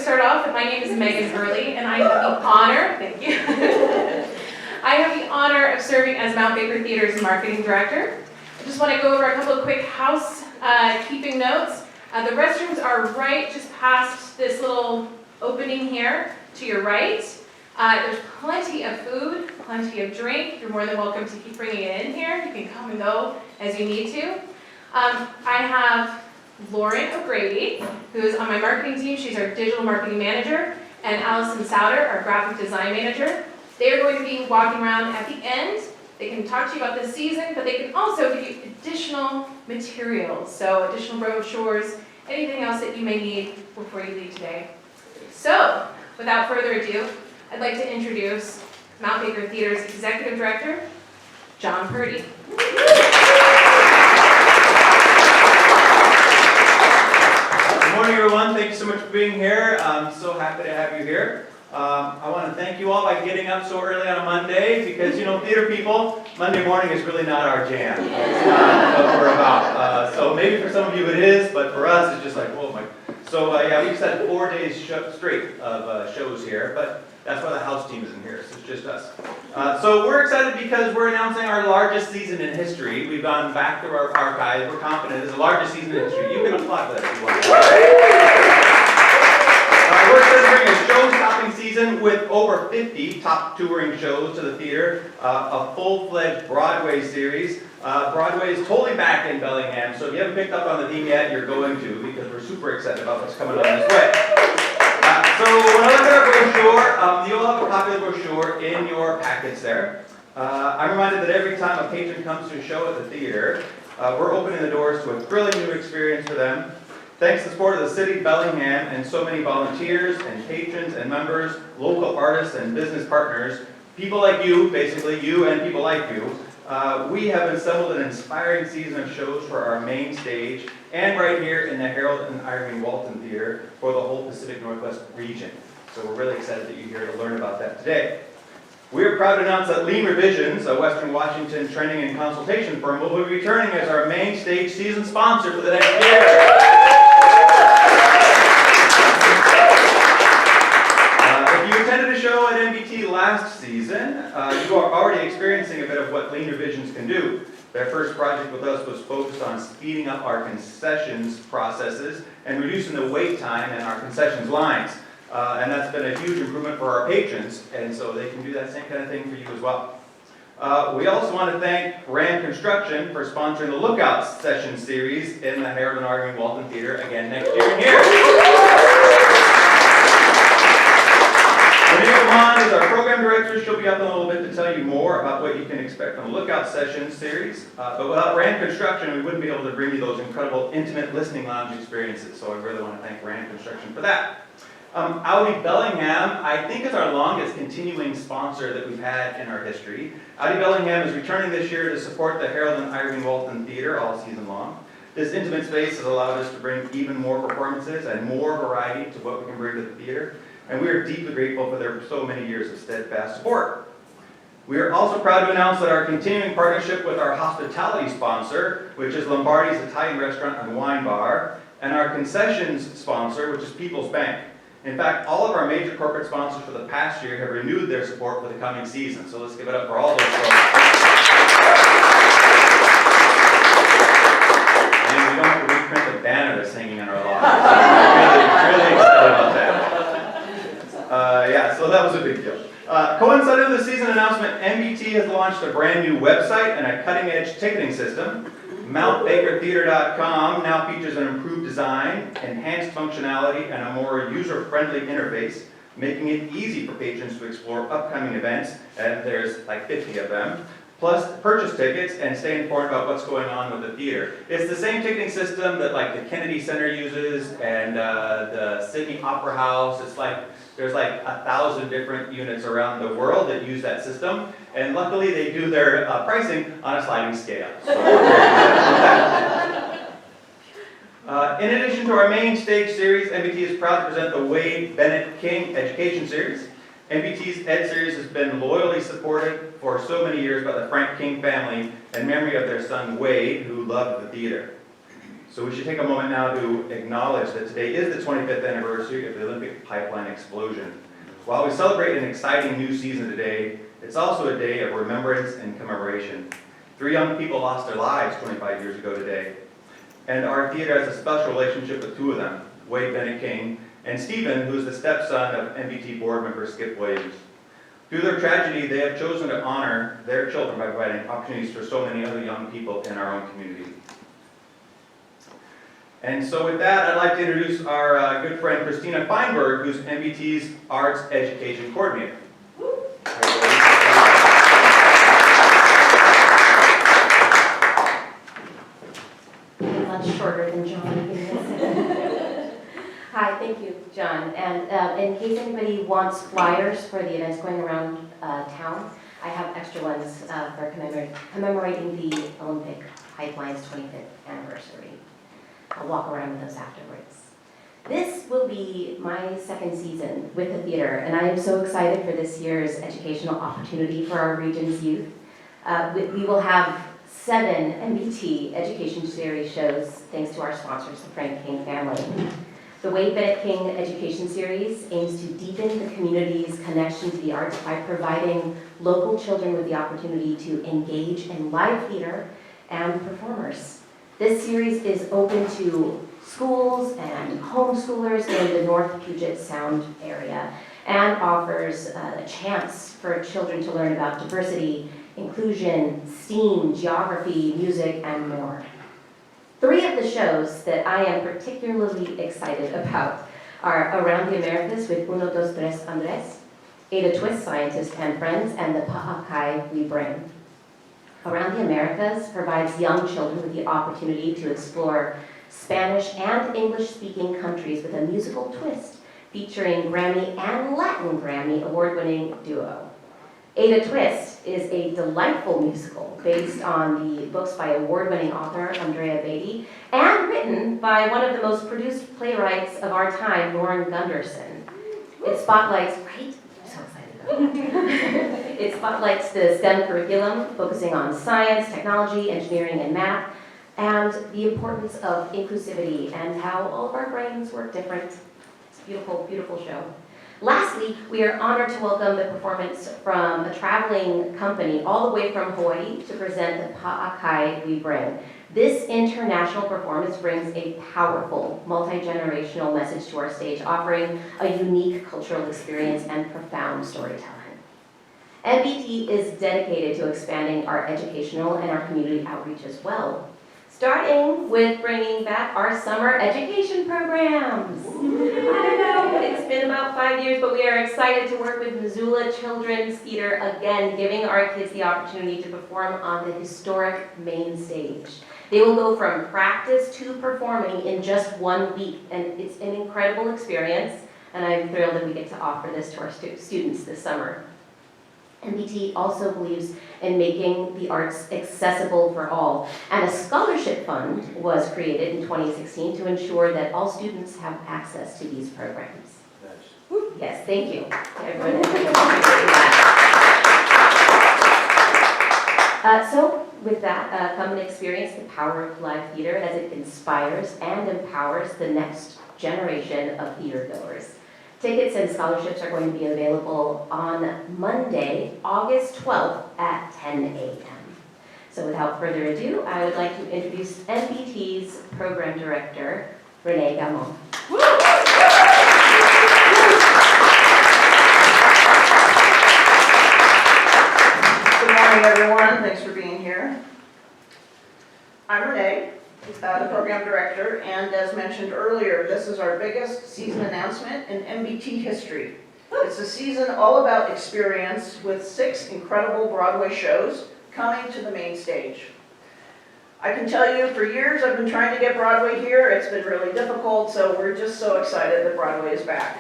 start off, my name is Megan Early, and I have the honor, thank you, I have the honor of serving as Mount Baker Theater's Marketing Director. I just want to go over a couple of quick housekeeping notes. The restrooms are right just past this little opening here to your right. There's plenty of food, plenty of drink. You're more than welcome to keep bringing it in here. You can come and go as you need to. I have Lauren O'Grady, who is on my marketing team. She's our digital marketing manager, and Allison Souter, our graphic design manager. They are going to be walking around at the end. They can talk to you about this season, but they can also give you additional materials, so additional brochures, anything else that you may need before you leave today. So, without further ado, I'd like to introduce Mount Baker Theater's Executive Director, John Purdy. Good morning, everyone. Thank you so much for being here. I'm so happy to have you here. I want to thank you all by getting up so early on a Monday because, you know, theater people, Monday morning is really not our jam. It's not what we're about. So maybe for some of you it is, but for us it's just like, oh my. So yeah, we just had 4 days straight of shows here, but that's why the house team isn't here, so it's just us. So we're excited because we're announcing our largest season in history. We've gone back through our archives. We're confident it's the largest season in history. You can applaud for that if you want. We're excited to bring a show-stopping season with over 50 top touring shows to the theater, a full-fledged Broadway series. Broadway is totally back in Bellingham, so if you haven't picked up on the theme yet, you're going to, because we're super excited about what's coming on this way. So when I look at our brochure, you'll have a copy of the brochure in your packets there. I'm reminded that every time a patron comes to a show at the theater, we're opening the doors to a thrilling new experience for them. Thanks to the support of the City of Bellingham and so many volunteers and patrons and members, local artists and business partners, people like you, basically you and people like you, we have assembled an inspiring season of shows for our main stage and right here in the Harold and Irene Walton Theater for the whole Pacific Northwest region. So we're really excited that you're here to learn about that today. We are proud to announce that Lean Revisions, a Western Washington training and consultation firm, will be returning as our main stage season sponsor for the next year. If you attended a show at MBT last season, you are already experiencing a bit of what Lean Revisions can do. Their first project with us was focused on speeding up our concessions processes and reducing the wait time in our concessions lines. And that's been a huge improvement for our patrons, and so they can do that same kind of thing for you as well. We also want to thank Rand Construction for sponsoring the Lookout Session series in the Harold and Irene Walton Theater again next year and here. Renee Bond is our program director. She'll be up in a little bit to tell you more about what you can expect from the Lookout Session series. But without Rand Construction, we wouldn't be able to bring you those incredible intimate listening lounge experiences. So I really want to thank Rand Construction for that. Audi Bellingham, I think, is our longest continuing sponsor that we've had in our history. Audi Bellingham is returning this year to support the Harold and Irene Walton Theater all season long. This intimate space has allowed us to bring even more performances and more variety to what we can bring to the theater. And we are deeply grateful for their so many years of steadfast support. We are also proud to announce that our continuing partnership with our hospitality sponsor, which is Lombardi's Italian Restaurant and Wine Bar, and our concessions sponsor, which is People's Bank. In fact, all of our major corporate sponsors for the past year have renewed their support for the coming season. So let's give it up for all those folks. And we don't have to reprint the banner that's hanging in our lobby. So we're really excited about that. Yeah, so that was a big deal. Coinciding with the season announcement, MBT has launched a brand new website and a cutting-edge ticketing system. MountBakerTheater.com now features an improved design, enhanced functionality, and a more user-friendly interface, making it easy for patrons to explore upcoming events, and there's like 50 of them, plus purchase tickets and stay informed about what's going on with the theater. It's the same ticketing system that like the Kennedy Center uses and the Sydney Opera House. It's like there's like 1,000 different units around the world that use that system, and luckily they do their pricing on a sliding scale. So in addition to our main stage series, MBT is proud to present the Wade Bennett King Education Series. MBT's Ed Series has been loyally supported for so many years by the Frank King family in memory of their son Wade, who loved the theater. So we should take a moment now to acknowledge that today is the 25th anniversary of the Olympic pipeline explosion. While we celebrate an exciting new season today, it's also a day of remembrance and commemoration. 3 young people lost their lives 25 years ago today. And our theater has a special relationship with 2 of them, Wade Bennett King and Stephen, who is the stepson of MBT board member Skip Williams. Through their tragedy, they have chosen to honor their children by providing opportunities for so many other young people in our own community. And so with that, I'd like to introduce our good friend Christina Feinberg, who's MBT's Arts Education Coordinator. Much shorter than John. Hi, thank you, John. And in case anybody wants flyers for the events going around town, I have extra ones for commemorating the Olympic pipeline's 25th anniversary. I'll walk around with those afterwards. This will be my 2nd season with the theater, and I am so excited for this year's educational opportunity for our region's youth. We will have 7 MBT Education Series shows, thanks to our sponsors, the Frank King family. The Wade Bennett King Education Series aims to deepen the community's connection to the arts by providing local children with the opportunity to engage in live theater and performers. This series is open to schools and homeschoolers in the North Puget Sound area and offers a chance for children to learn about diversity, inclusion, STEAM, geography, music, and more. 3 of the shows that I am particularly excited about are Around the Americas with Uno, Dos, Tres, Andres, Ada Twist, Scientist and Friends, and the Pa'akai We Bring. Around the Americas provides young children with the opportunity to explore Spanish and English-speaking countries with a musical twist featuring Grammy and Latin Grammy award-winning duo. Ada Twist is a delightful musical based on the books by award-winning author Andrea Beatty and written by one of the most produced playwrights of our time, Lauren Gunderson. It spotlights, right? I'm so excited about it. It spotlights the STEM curriculum, focusing on science, technology, engineering, and math, and the importance of inclusivity and how all of our brains work different. It's a beautiful, beautiful show. Lastly, we are honored to welcome the performance from a traveling company all the way from Hawaii to present the Pa'akai We Bring. This international performance brings a powerful, multi-generational message to our stage, offering a unique cultural experience and profound storytelling. MBT is dedicated to expanding our educational and our community outreach as well, starting with bringing back our summer education programs. I know, it's been about 5 years, but we are excited to work with Missoula Children's Theater again, giving our kids the opportunity to perform on the historic main stage. They will go from practice to performing in just 1 week, and it's an incredible experience, and I'm thrilled that we get to offer this to our students this summer. MBT also believes in making the arts accessible for all, and a scholarship fund was created in 2016 to ensure that all students have access to these programs. Nice. Yes, thank you. Everyone, so with that, come and experience the power of live theater as it inspires and empowers the next generation of theater goers. Tickets and scholarships are going to be available on Monday, August 12th at 10 a.m. So without further ado, I would like to introduce MBT's Program Director, Renee Gamon. Good morning, everyone. Thanks for being here. I'm Renee, the program director, and as mentioned earlier, this is our biggest season announcement in MBT history. It's a season all about experience with 6 incredible Broadway shows coming to the main stage. I can tell you, for years I've been trying to get Broadway here. It's been really difficult, so we're just so excited that Broadway is back.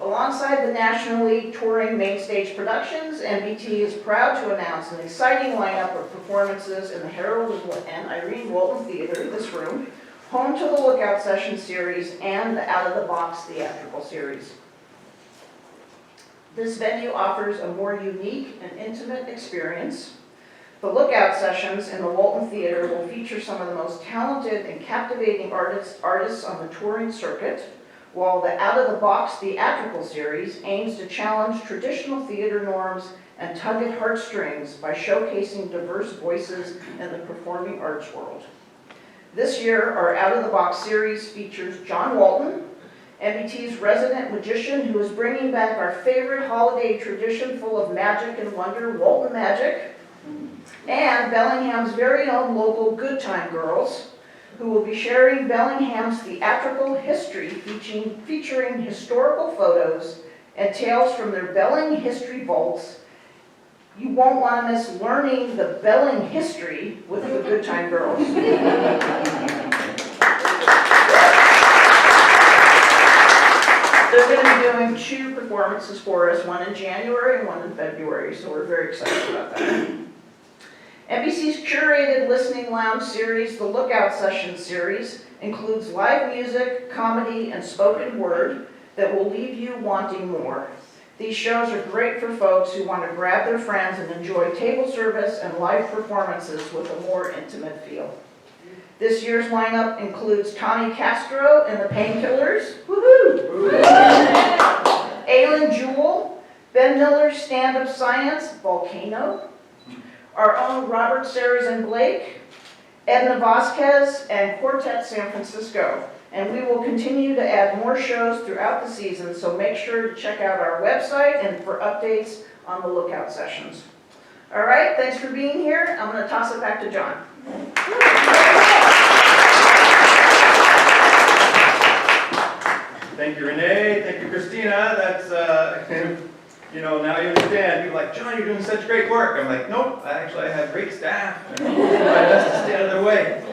Alongside the nationally touring main stage productions, MBT is proud to announce an exciting lineup of performances in the Harold and Irene Walton Theater, this room, home to the Lookout Session series and the Out of the Box theatrical series. This venue offers a more unique and intimate experience. The Lookout Sessions in the Walton Theater will feature some of the most talented and captivating artists on the touring circuit, while the Out of the Box theatrical series aims to challenge traditional theater norms and tug at heartstrings by showcasing diverse voices in the performing arts world. This year, our Out of the Box series features John Walton, MBT's resident magician who is bringing back our favorite holiday tradition full of magic and wonder, Walton Magic, and Bellingham's very own local Good Time Girls, who will be sharing Bellingham's theatrical history featuring historical photos and tales from their Belling history vaults. You won't want to miss learning the Belling history with the Good Time Girls. They're going to be doing 2 performances for us, one in January and one in February, so we're very excited about that. NBC's curated listening lounge series, the Lookout Session series, includes live music, comedy, and spoken word that will leave you wanting more. These shows are great for folks who want to grab their friends and enjoy table service and live performances with a more intimate feel. This year's lineup includes Tommy Castro and the Painkillers, woohoo! Aylin Jewell, Ben Miller's Stand-Up Science, Volcano, our own Robert Sarrazin Blake, Edna Vasquez, and Quartet San Francisco. And we will continue to add more shows throughout the season, so make sure to check out our website and for updates on the Lookout Sessions. All right, thanks for being here. I'm going to toss it back to John. Thank you, Renee. Thank you, Christina. That's, now you understand. People are like, John, you're doing such great work. I'm like, nope, I have great staff. I do my best to stay out of their way.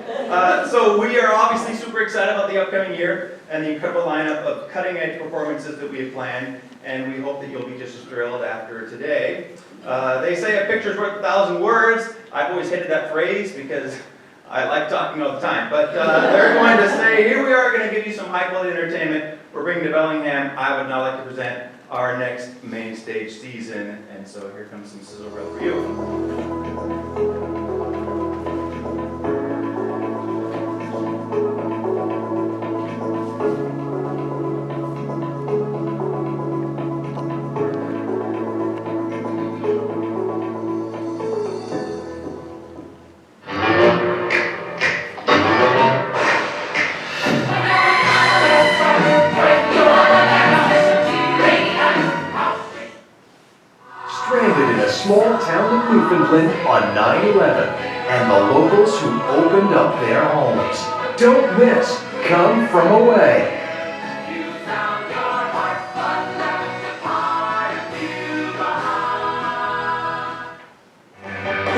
So we are obviously super excited about the upcoming year and the incredible lineup of cutting-edge performances that we have planned, and we hope that you'll be just as thrilled after today. They say a picture's worth 1,000 words. I've always hated that phrase because I like talking all the time. But they're going to say, here we are going to give you some high-quality entertainment. We're bringing to Bellingham. I would now like to present our next main stage season. And so here comes some sizzle reel for you. Small town in Newfoundland on 9/11 and the locals who opened up their homes. Don't miss Come From Away.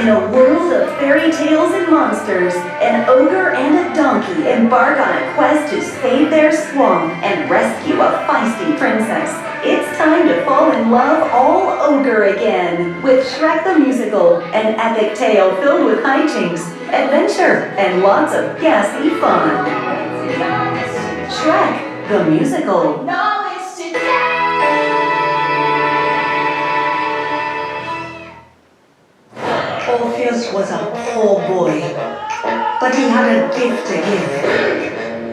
In a world of fairy tales and monsters, an ogre and a donkey embark on a quest to save their swamp and rescue a feisty princess. It's time to fall in love all ogre again with Shrek the Musical, an epic tale filled with hijinks, adventure, and lots of gassy fun. Shrek the Musical. Orpheus was a poor boy, but he had a gift to give.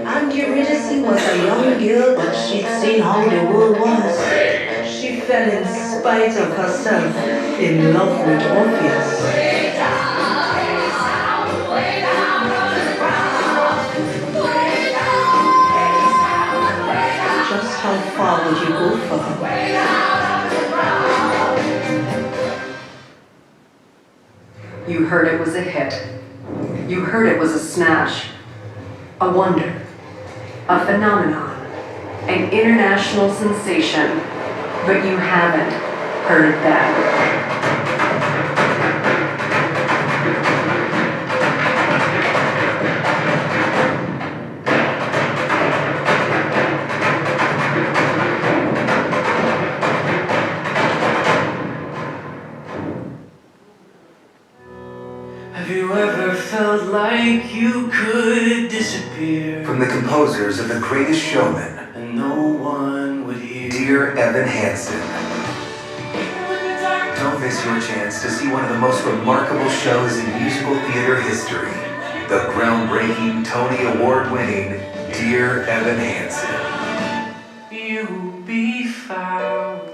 And Eurydice was a young girl, but she'd seen how the world was. She fell in spite of herself in love with Orpheus. Just how far would you go for her? You heard it was a hit. You heard it was a smash. A wonder. A phenomenon. An international sensation. But you haven't heard that. Have you ever felt like you could disappear? From the composers of The Greatest Showman, And no one would hear. Dear Evan Hansen. Even when the dark Don't miss your chance to see one of the most remarkable shows in musical theater history. The groundbreaking, Tony Award-winning Dear Evan Hansen. You'll be found.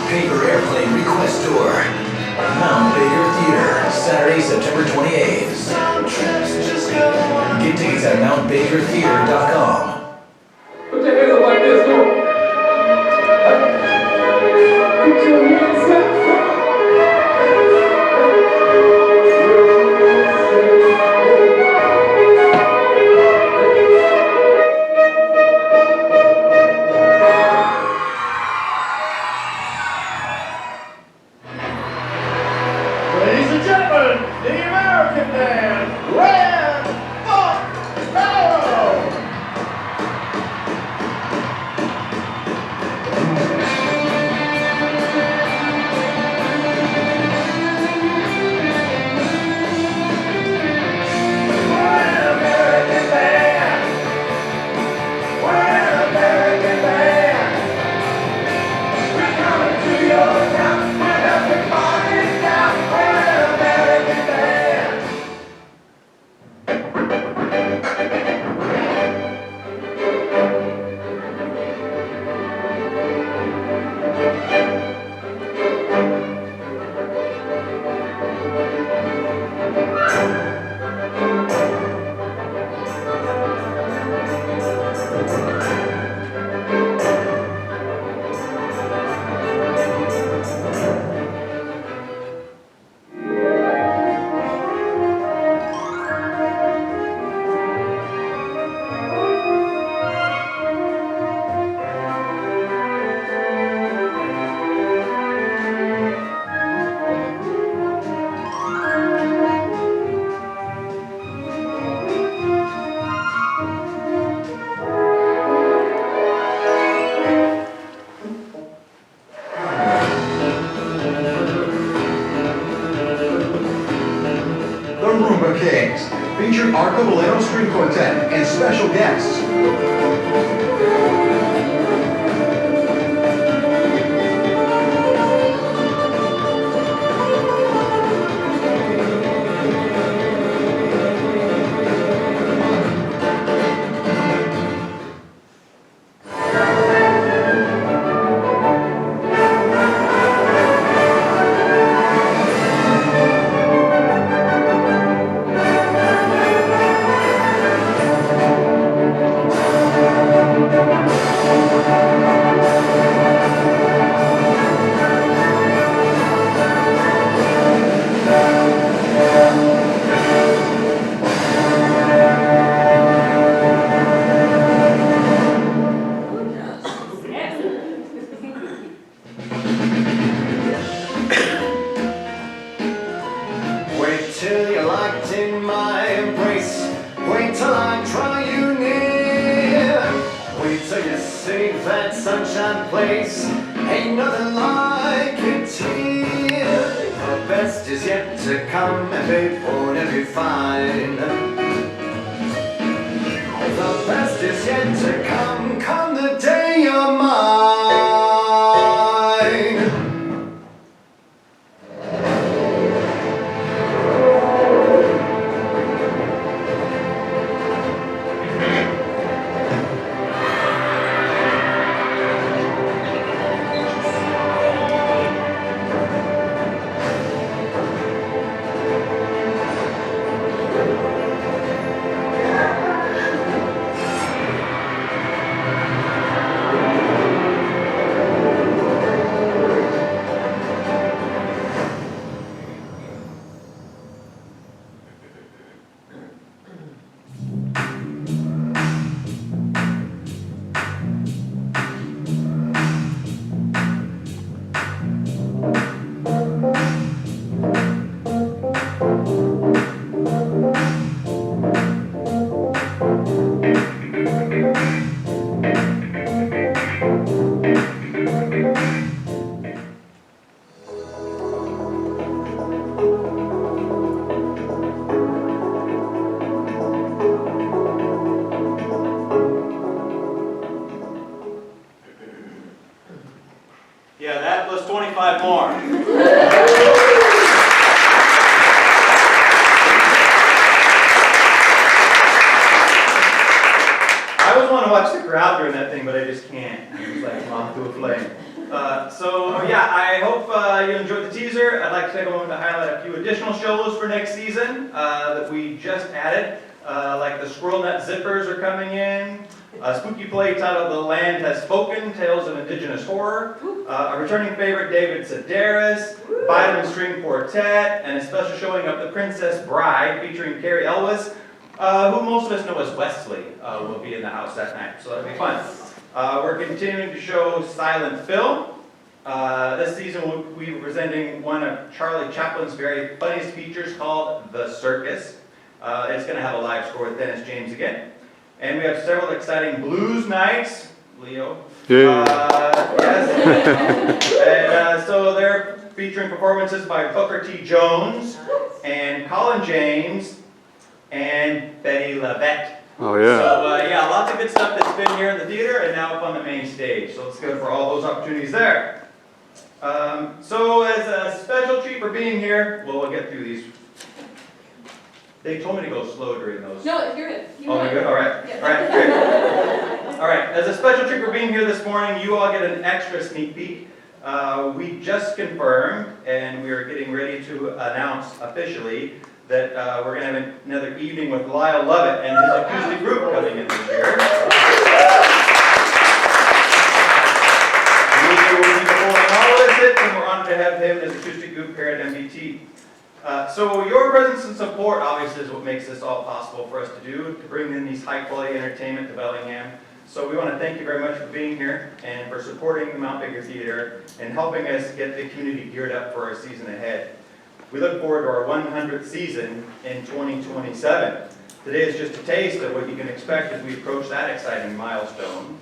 Paper Airplane Request Tour. Mount Baker Theater, Saturday, September 28th. Get tickets at mountbakertheater.com. Put your hands up like this, come on. Put your hands up. Ladies and gentlemen, the American band, Red Fox Barrel! The Roomba Kings featured Arca Bolero String Quartet and special guests. Sunshine Place, ain't nothing like it here. The best is yet to come and paid for every fine. The best is yet to come, come the day you're mine. Yeah, that plus 25 more. I always want to watch the crowd during that thing, but I just can't. I'm just like moth to a flame. So yeah, I hope you enjoyed the teaser. I'd like to take a moment to highlight a few additional shows for next season that we just added. Like the Squirrel Nut Zippers are coming in. A spooky play titled The Land Has Spoken, Tales of Indigenous Horror. A returning favorite, David Sedaris. Vitamin String Quartet. And a special showing of The Princess Bride featuring Carrie Elwes, who most of us know as Wesley, will be in the house that night. So that'll be fun. We're continuing to show silent film. This season we'll be presenting one of Charlie Chaplin's very funniest features called The Circus. It's going to have a live score with Dennis James again. And we have several exciting blues nights. Leo. Yes. And so they're featuring performances by Booker T. Jones and Colin James and Betty LaVette. Oh yeah. So yeah, lots of good stuff that's been here in the theater and now up on the main stage. So let's go for all those opportunities there. So as a special treat for being here, well, we'll get through these. They told me to go slow during those. No, you're good. Oh, you're good? All right. Yeah. All right, good. All right, as a special treat for being here this morning, you all get an extra sneak peek. We just confirmed, and we are getting ready to announce officially, that we're going to have another evening with Lyle Lovett and his acoustic group coming in this year. We will be performing all of this, and we're honored to have him and his acoustic group here at MBT. So your presence and support obviously is what makes this all possible for us to do, to bring in these high quality entertainment to Bellingham. So we want to thank you very much for being here and for supporting the Mount Baker Theater and helping us get the community geared up for our season ahead. We look forward to our 100th season in 2027. Today is just a taste of what you can expect as we approach that exciting milestone.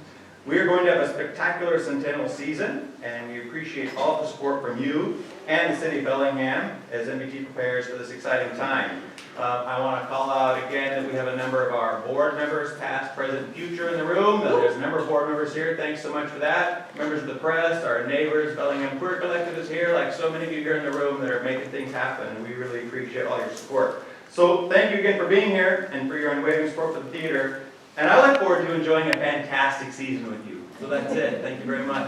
We are going to have a spectacular centennial season, and we appreciate all the support from you and the City of Bellingham as MBT prepares for this exciting time. I want to call out again that we have a number of our board members, past, present, future, in the room. There's a number of board members here. Thanks so much for that. Members of the press, our neighbors, Bellingham Queer Collective is here, like so many of you here in the room that are making things happen, and we really appreciate all your support. So thank you again for being here and for your unwavering support for the theater. And I look forward to enjoying a fantastic season with you. So that's it. Thank you very much.